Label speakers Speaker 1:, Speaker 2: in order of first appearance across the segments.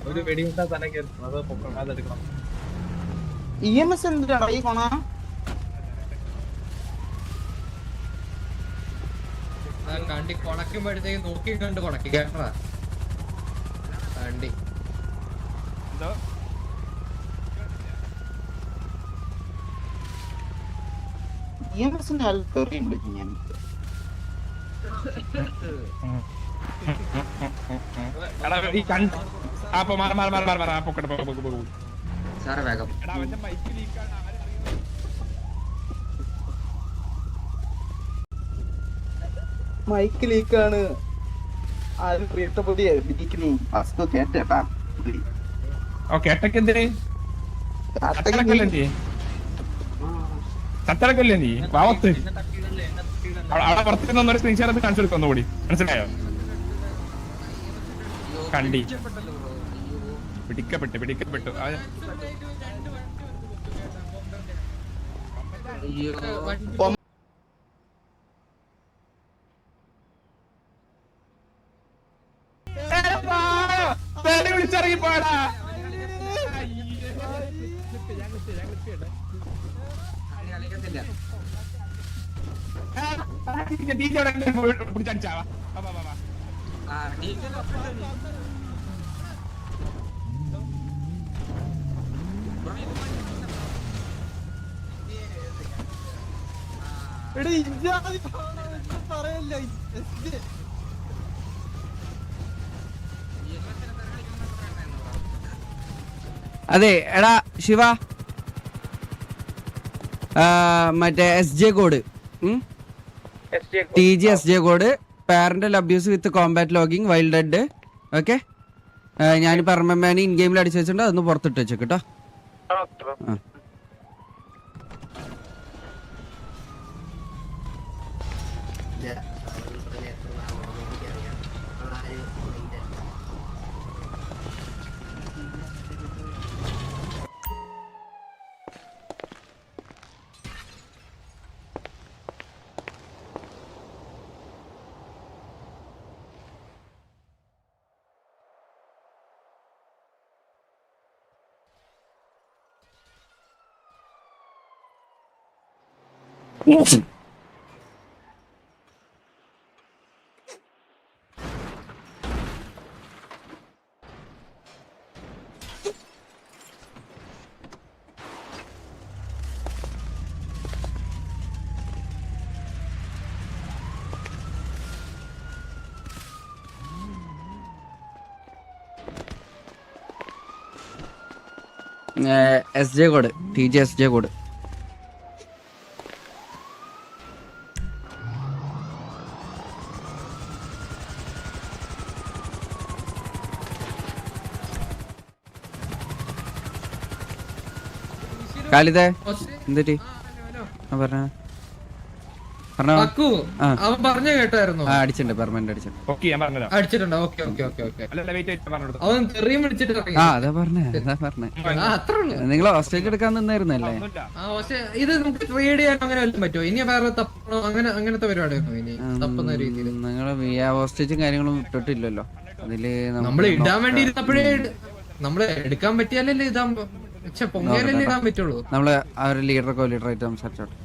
Speaker 1: ഒരു വെടിയുണ്ടാ തന്നെ കയറും. അത് അതെടുക്കണം.
Speaker 2: EMS എന്തിനാണ് ഈ കൊണ?
Speaker 3: കണ്ടി കൊണക്കുമ്പോഴത്തേക്ക് നോക്കി കണ്ട് കൊണക്കി കേട്ടാ കണ്ടി
Speaker 2: EMSന്റെ ആൾ തെറിയുണ്ട് ഞാൻ.
Speaker 3: സാറേ വേഗം
Speaker 2: മൈക്ക് ലീക്കാണ്. ആരും പ്രിയപ്പെട്ട കേട്ടാ
Speaker 4: ചത്തടക്കല്ലേ നീ പാവത്ത് അവിടെ പുറത്തുനിന്നൊരു സ്ക്രീൻഷോട്ട് കാണിച്ചു കൊടുക്കും ഒന്നുകൂടി, മനസ്സിലായോ? കണ്ടി പിടിക്കപ്പെട്ടു വിളിച്ചിറങ്ങി പോടാ. പിടിച്ചാവാ
Speaker 2: പറയല്ലോ.
Speaker 5: അതെ എടാ ശിവ, മറ്റേ SJ code TG SJ code parental abuse with combat logging wild dead. Okay, ഞാൻ പെർമമാനി ഇൻ ഗെയിമിൽ അടിച്ചു വെച്ചിട്ടുണ്ട്, അതൊന്ന് പുറത്തിട്ട് വെച്ചേട്ടോ. SJ code TG SJ code. കാലിദേ എന്തിട്ട് പറഞ്ഞ
Speaker 3: അവൻ പറഞ്ഞു കേട്ടായിരുന്നു.
Speaker 5: അടിച്ചിട്ടുണ്ട്, പെർമനന്റ്
Speaker 3: അടിച്ചിട്ടുണ്ടോ? അവൻ തെറിയും വിളിച്ചിട്ട്
Speaker 5: അതാ പറഞ്ഞേ. നിങ്ങൾ ഹോസ്റ്റേജ് എടുക്കാൻ നിന്നായിരുന്നല്ലേ?
Speaker 3: ഇത് നമുക്ക് ട്രേഡ് ചെയ്യാൻ അങ്ങനെ വല്ലതും പറ്റുമോ? ഇനി വേറെ തപ്പണോ അങ്ങനത്തെ പരിപാടിയാണോ ഇനി തപ്പുന്ന രീതിയിൽ?
Speaker 5: നിങ്ങൾ ഹോസ്റ്റേജും കാര്യങ്ങളും ഇട്ടിട്ടില്ലല്ലോ അതില്.
Speaker 3: നമ്മള് ഇടാൻ വേണ്ടി ഇരുന്നപ്പോഴേ നമ്മള് എടുക്കാൻ പറ്റിയാലല്ലേ ഇടാൻ, പൊങ്ങിയാലല്ലേ ഇടാൻ പറ്റുള്ളൂ.
Speaker 5: നമ്മള് ആ ഒരു ലീഡറായിട്ട് സംസാരിച്ചോട്ടെ.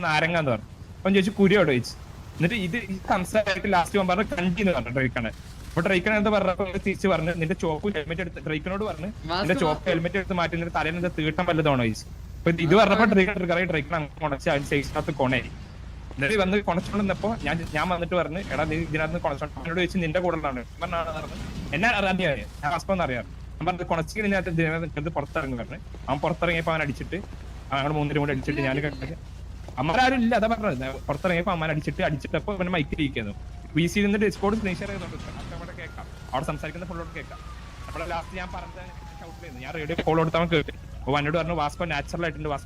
Speaker 4: നാരങ്ങാന്ന് പറഞ്ഞു. അപ്പം ചോദിച്ചു കുരിയോട് ചോദിച്ചു. എന്നിട്ട് ഇത് സംസാരമായിട്ട് ലാസ്റ്റ് ഞാൻ പറഞ്ഞു കണ്ടിന്ന് പറഞ്ഞു ഡ്രൈക്കാണ്. അപ്പൊ ഡ്രൈക്കൺ എന്താ പറഞ്ഞപ്പോ തിരിച്ച് പറഞ്ഞു നിന്റെ ചോപ്പ് ഹെൽമെറ്റ് എടുത്ത് ഡ്രൈക്കനോട് പറഞ്ഞു നിന്റെ ചോപ്പ് ഹെൽമെറ്റ് എടുത്ത് മാറ്റി നിന്റെ തലേന്ന് എന്താ തീട്ടം വല്ലതാണോ ചോദിച്ചു. അപ്പൊ ഇത് പറഞ്ഞപ്പോ ഡ്രൈക്കൺ കൊണച്ച് അതിന് സൈസിനകത്ത് കൊണയായി. എന്നിട്ട് വന്ന് കൊണച്ചോണ്ടിരുന്നപ്പോ ഞാൻ വന്നിട്ട് പറഞ്ഞു എടാ നീ ഇതിനകത്ത് കൊണച്ചോണ്ട് എന്നോട് ചോദിച്ചു നിന്റെ കൂടെ പറഞ്ഞു എന്നെ അറിയാം, ഞാൻ ഹസ്ബൻഡ് അറിയാം. ഞാൻ പറഞ്ഞത് കൊണച്ച് ഇതിനകത്ത് പുറത്തിറങ്ങി പറഞ്ഞു. അവൻ പുറത്തിറങ്ങിയപ്പോ അവൻ അടിച്ചിട്ട് ഞങ്ങൾ 3 കൂടെ അടിച്ചിട്ട് ഞാൻ അമ്മമാരും ഇല്ല. അതാ പറഞ്ഞത് പുറത്തിറങ്ങിയപ്പോ അമ്മ അടിച്ചിട്ടപ്പോ പിന്നെ മൈക്കിൽ ഇരിക്കുന്നു. VC ഡിസ്കോഡ് സ്നേഷർ അവിടെ കേൾക്കാം, അവിടെ സംസാരിക്കുന്ന ഫുള്ളോട് കേൾക്കാം. അപ്പോൾ ലാസ്റ്റ് ഞാൻ പറഞ്ഞത് ഞാൻ റേഡിയോ കോൾ കൊടുത്തവൻ കേട്ടു. അപ്പൊ എന്നോട് പറഞ്ഞു വാസ്കോ നാച്ചുറൽ ആയിട്ടുണ്ട്, വാസ്കോ